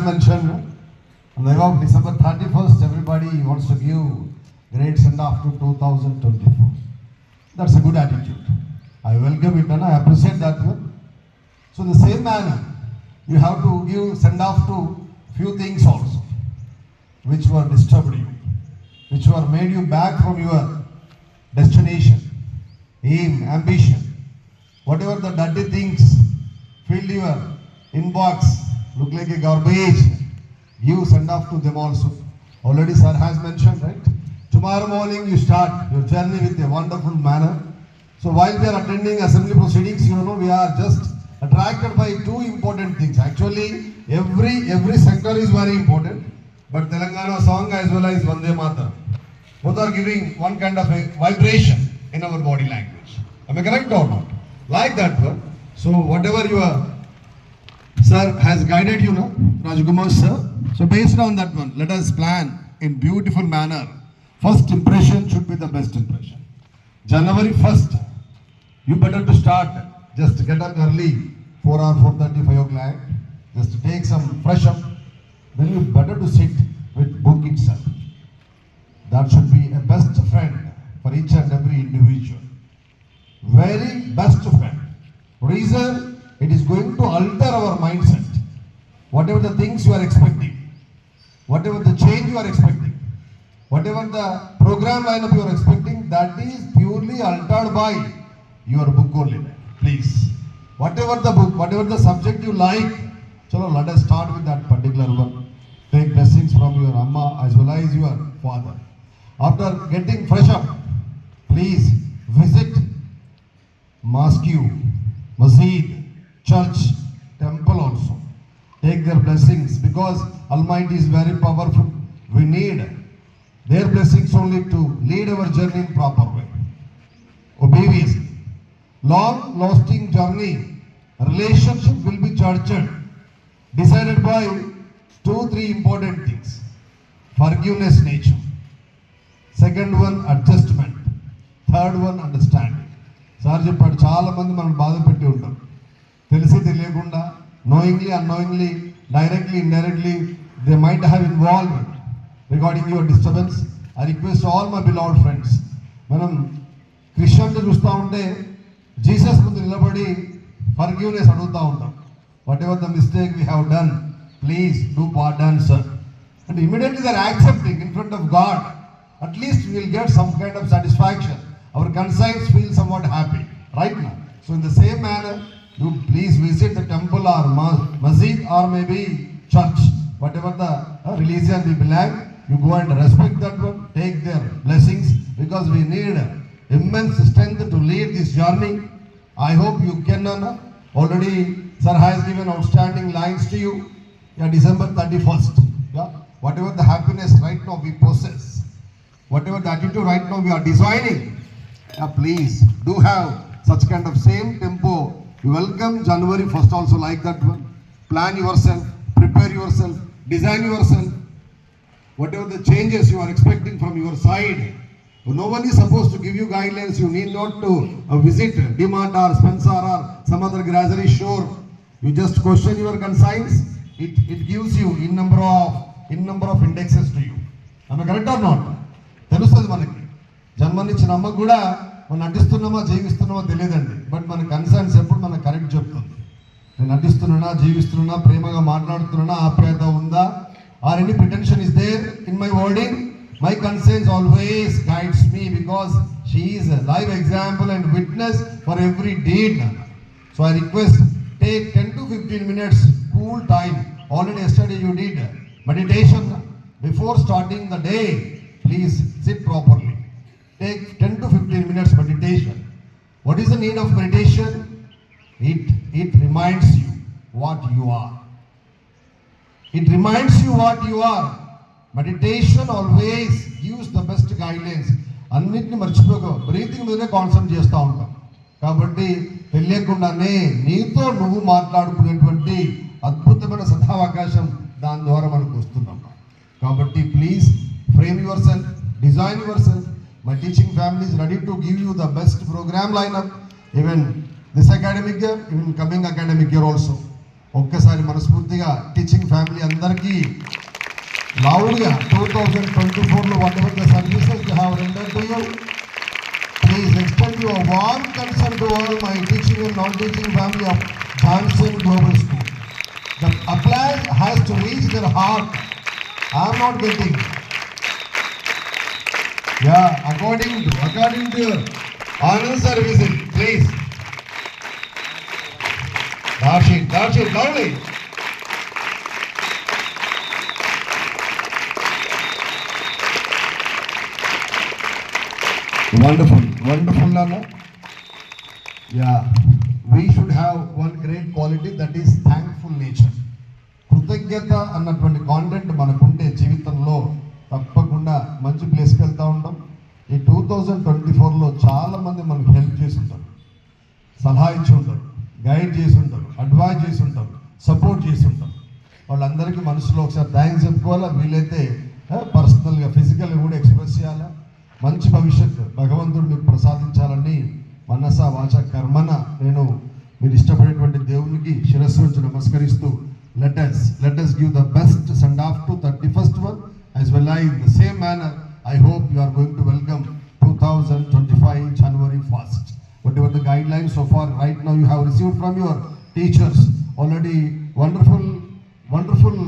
mentioned, on the day of December 31st, everybody wants to give great send-off to 2024. That's a good attitude. I welcome it and I appreciate that one. So in the same manner, you have to give send-off to few things also, which were disturbed you, which were made you back from your destination, aim, ambition. Whatever the dirty things filled your inbox, look like a garbage, give send off to them also. Already sir has mentioned, right? Tomorrow morning you start your journey with a wonderful manner. So while we are attending assembly proceedings, we are just attracted by two important things. Actually, every sector is very important, but Telangana song as well as Vande Mataram, both are giving one kind of a vibration in our body language. Am I correct or not? Like that one. So whatever your sir has guided you, Rajkumar sir. So based on that one, let us plan in beautiful manner. First impression should be the best impression. January 1st, you better to start. Just get up early, 4 or 4:30, 5 o'clock. Just take some fresh up. Then you better to sit with book itself. That should be a best friend for each and every individual. Very best friend. Reason, it is going to alter our mindset. Whatever the things you are expecting, whatever the change you are expecting, whatever the program lineup you are expecting, that is purely altered by your book only. Please, whatever the book, whatever the subject you like, chalo, let us start with that particular one. Take blessings from your Amma as well as your father. After getting fresh up, please visit mosque, masjid, church, temple also. Take their blessings because Almighty is very powerful. We need their blessings only to lead our journey in proper way. Obedience. Long-lasting journey, relationship will be judged, decided by 2-3 important things. Forgiveness nature. Second one, adjustment. Third one, understanding. Sir చెప్పాడు, చాలా మంది మనం బాధ పెట్టి ఉంటాం, తెలిసి తెలియకుండా, knowingly, unknowingly, directly, indirectly, they might have involved regarding your disturbance. I request all my beloved friends, మనం క్రిస్టియన్లు చూస్తూ ఉంటే జీసస్ ముందు నిలబడి ఫర్గివ్నెస్ అడుగుతూ ఉంటాం. Whatever the mistake we have done, please do pardon sir. And immediately they are accepting in front of God. At least we will get some kind of satisfaction. Our conscience feels somewhat happy, right now. So in the same manner, you please visit the temple or masjid or maybe church, whatever the religion we belong. You go and respect that one, take their blessings, because we need immense strength to lead this journey. I hope you can. Already sir has given outstanding lines to you. Yeah, December 31st. Yeah, whatever the happiness right now we possess, whatever the attitude right now we are designing, please do have such kind of same tempo. You welcome January 1st also like that one. Plan yourself, prepare yourself, design yourself. Whatever the changes you are expecting from your side, no one is supposed to give you guidelines. You need not to visit DMart or Spencer or some other grocery store. You just question your conscience. It gives you in number of indexes to you. Am I correct or not? తెలుస్తుంది మనకి. జన్మనిచ్చిన అమ్మ కూడా మనం నటిస్తున్నామా జీవిస్తున్నామా తెలియదండి, but మన concerns ఎప్పుడు మనకు కరెక్ట్ చెప్తుంది. నేను నటిస్తున్నానా, జీవిస్తున్నానా, ప్రేమగా మాట్లాడుతున్నానా, ఆప్యాయత ఉందా, or any pretension is there in my wording. My concerns always guides me because she is a live example and witness for every deed. So I request, take 10 to 15 minutes cool time. Already yesterday you did meditation before starting the day. Please sit properly. Take 10 to 15 minutes meditation. What is the need of meditation? It reminds you what you are. It reminds you what you are. Meditation always gives the best guidelines. అన్నిటిని మర్చిపోక breathing మీదనే concentrate చేస్తూ ఉంటాం. కాబట్టి తెలియకుండానే నీతో నువ్వు మాట్లాడుకునేటువంటి అద్భుతమైన సదావకాశం దాని ద్వారా మనకు వస్తున్నాం. కాబట్టి please frame yourself, design yourself. My teaching family is ready to give you the best program lineup, even this academic year, even coming academic year also. ఒక్కసారి మనస్ఫూర్తిగా టీచింగ్ ఫ్యామిలీ అందరికీ లౌడ్గా 2024లో whatever the services they have rendered to you, please extend your warm concern to all my teaching and non-teaching family of Johnson Global School. The applause has to reach their heart. I am not getting. Yeah, according to your honor services, please. Darshit, loudly. Wonderful, Nana. Yeah, we should have one great quality, that is thankful nature. కృతజ్ఞత అన్నటువంటి content మనకుంటే జీవితంలో తప్పకుండా మంచి ప్లేస్కి వెళ్తూ ఉంటాం. ఈ 2024లో చాలామంది మనకు హెల్ప్ చేసి ఉంటారు, సలహా ఇచ్చి ఉంటారు, గైడ్ చేసి ఉంటారు, అడ్వైజ్ చేసి ఉంటారు, సపోర్ట్ చేసి ఉంటారు. వాళ్ళందరికీ మనసులో ఒకసారి థ్యాంక్స్ చెప్పుకోవాలా, వీలైతే పర్సనల్గా ఫిజికల్గా కూడా ఎక్స్ప్రెస్ చేయాలా. మంచి భవిష్యత్తు భగవంతుడు మీకు ప్రసాదించాలని మనస వాచ కర్మన నేను మీరు ఇష్టపడేటువంటి దేవునికి శిరస్సు నుంచి నమస్కరిస్తూ let us give the best send off to 31st one, as well as in the same manner I hope you are going to welcome 2025 January 1st. Whatever the guidelines so far right now you have received from your teachers, already wonderful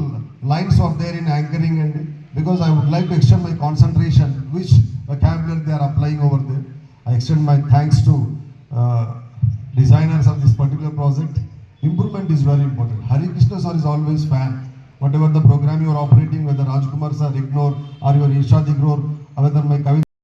lines are there in anchoring, and because I would like to extend my concentration which vocabulary they are applying over there. I extend my thanks to designers of this particular project. Improvement is very important. Hari Krishna sir is always fan. Whatever the program you are operating, whether Rajkumar sir ignore or your Irshad ignore, whether my Kavi